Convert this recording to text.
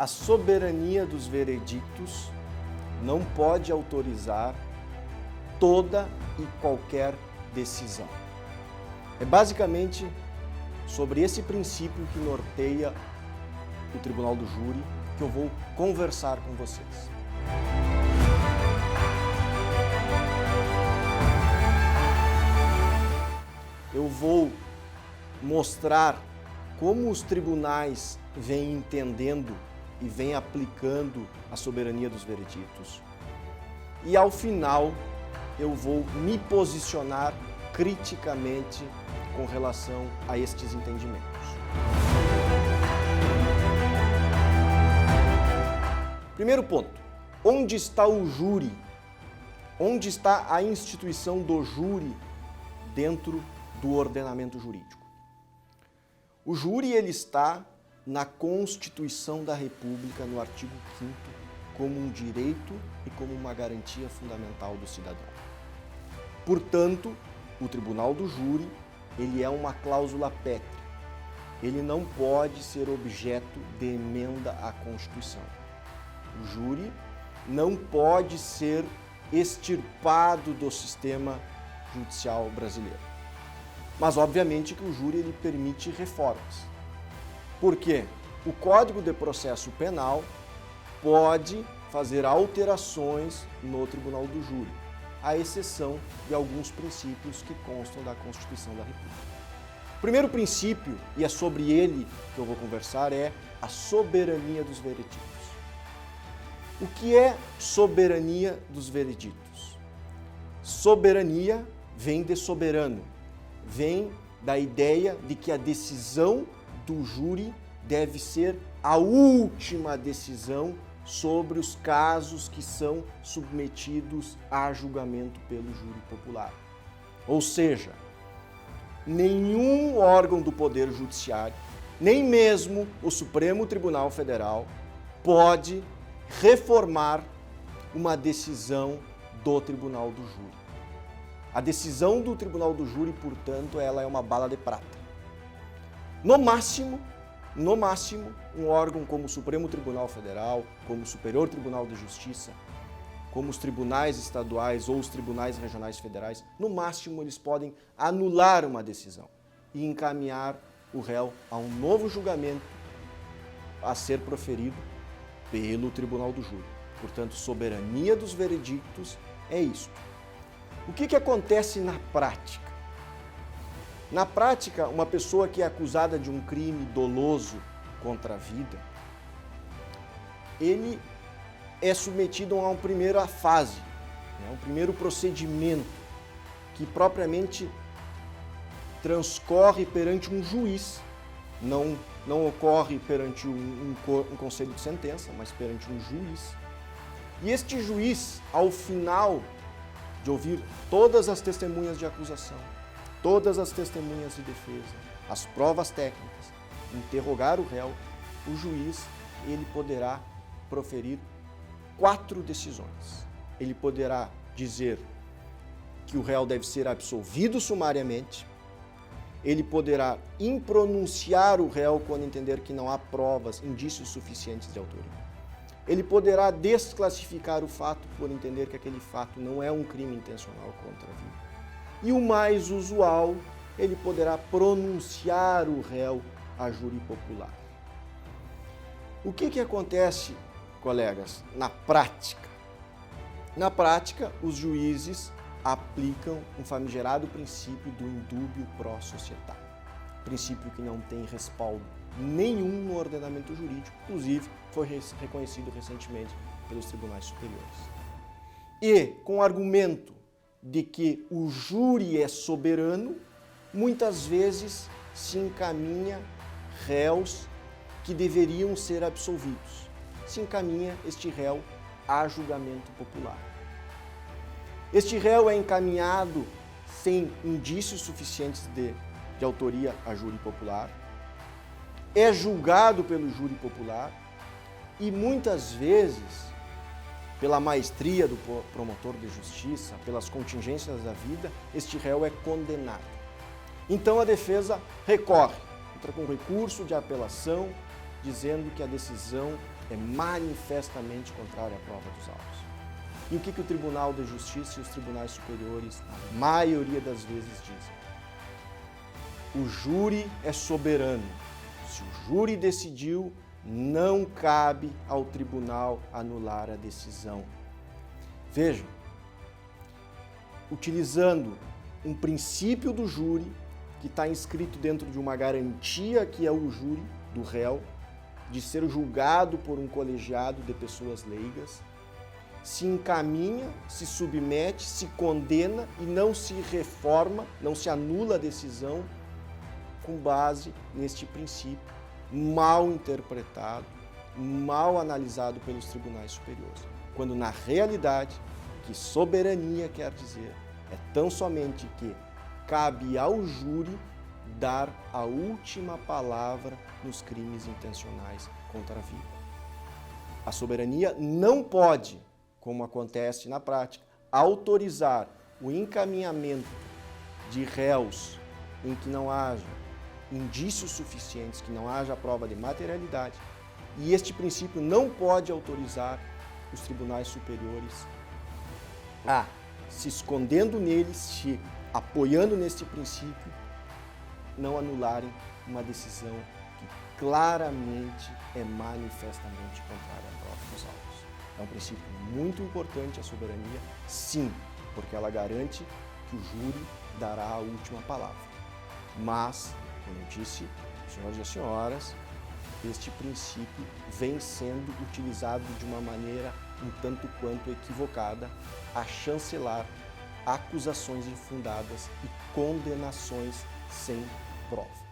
A soberania dos veredictos não pode autorizar toda e qualquer decisão. É basicamente sobre esse princípio que norteia o Tribunal do Júri que eu vou conversar com vocês. Eu vou mostrar como os tribunais vêm entendendo e vêm aplicando a soberania dos veredictos. E ao final, eu vou me posicionar criticamente com relação a estes entendimentos. Primeiro ponto, onde está o júri? Onde está a instituição do júri dentro do ordenamento jurídico? O júri ele está na Constituição da República, no artigo 5º, como um direito e como uma garantia fundamental do cidadão. Portanto, o Tribunal do Júri ele é uma cláusula pétrea. Ele não pode ser objeto de emenda à Constituição. O júri não pode ser extirpado do sistema judicial brasileiro. Mas, obviamente, que o júri ele permite reformas. Por quê? O Código de Processo Penal pode fazer alterações no Tribunal do Júri, à exceção de alguns princípios que constam da Constituição da República. O primeiro princípio, e é sobre ele que eu vou conversar, é a soberania dos veredictos. O que é soberania dos veredictos? Soberania vem de soberano, vem da ideia de que a decisão do júri deve ser a última decisão sobre os casos que são submetidos a julgamento pelo júri popular. Ou seja, nenhum órgão do Poder Judiciário, nem mesmo o Supremo Tribunal Federal, pode reformar uma decisão do Tribunal do Júri. A decisão do Tribunal do Júri, portanto, ela é uma bala de prata. No máximo, um órgão como o Supremo Tribunal Federal, como o Superior Tribunal de Justiça, como os tribunais estaduais ou os tribunais regionais federais, no máximo eles podem anular uma decisão e encaminhar o réu a um novo julgamento a ser proferido pelo Tribunal do Júri. Portanto, soberania dos veredictos é isto. O que acontece na prática? Na prática, uma pessoa que é acusada de um crime doloso contra a vida, ele é submetido a uma primeira fase, um primeiro procedimento que propriamente transcorre perante um juiz, não ocorre perante um conselho de sentença, mas perante um juiz. E este juiz, ao final de ouvir todas as testemunhas de acusação, todas as testemunhas de defesa, as provas técnicas, interrogar o réu, o juiz ele poderá proferir 4 decisões. Ele poderá dizer que o réu deve ser absolvido sumariamente, ele poderá impronunciar o réu quando entender que não há provas, indícios suficientes de autoria. Ele poderá desclassificar o fato por entender que aquele fato não é um crime intencional contra a vida. E o mais usual, ele poderá pronunciar o réu a júri popular. O que acontece, colegas, na prática? Na prática, os juízes aplicam um famigerado princípio do indúbio pro societate, princípio que não tem respaldo nenhum no ordenamento jurídico, inclusive foi reconhecido recentemente pelos tribunais superiores. E, com o argumento de que o júri é soberano, muitas vezes se encaminha réus que deveriam ser absolvidos. Se encaminha este réu a julgamento popular. Este réu é encaminhado sem indícios suficientes de autoria a júri popular, é julgado pelo júri popular e muitas vezes, pela maestria do promotor de justiça, pelas contingências da vida, este réu é condenado. Então a defesa recorre, entra com recurso de apelação, dizendo que a decisão é manifestamente contrária à prova dos autos. E o que o Tribunal de Justiça e os tribunais superiores, na maioria das vezes, dizem? O júri é soberano. Se o júri decidiu, não cabe ao tribunal anular a decisão. Vejam, utilizando um princípio do júri, que está inscrito dentro de uma garantia que é o júri do réu, de ser julgado por um colegiado de pessoas leigas, se encaminha, se submete, se condena e não se reforma, não se anula a decisão com base neste princípio mal interpretado, mal analisado pelos tribunais superiores. Quando na realidade, que soberania quer dizer é tão somente que cabe ao júri dar a última palavra nos crimes intencionais contra a vida. A soberania não pode, como acontece na prática, autorizar o encaminhamento de réus em que não haja indícios suficientes, que não haja prova de materialidade, e este princípio não pode autorizar os tribunais superiores a, se escondendo neles, se apoiando neste princípio, não anularem uma decisão que claramente é manifestamente contrária à prova dos autos. É um princípio muito importante a soberania, sim, porque ela garante que o júri dará a última palavra. Mas, como eu disse, senhores e senhoras, este princípio vem sendo utilizado de uma maneira um tanto quanto equivocada a chancelar acusações infundadas e condenações sem prova.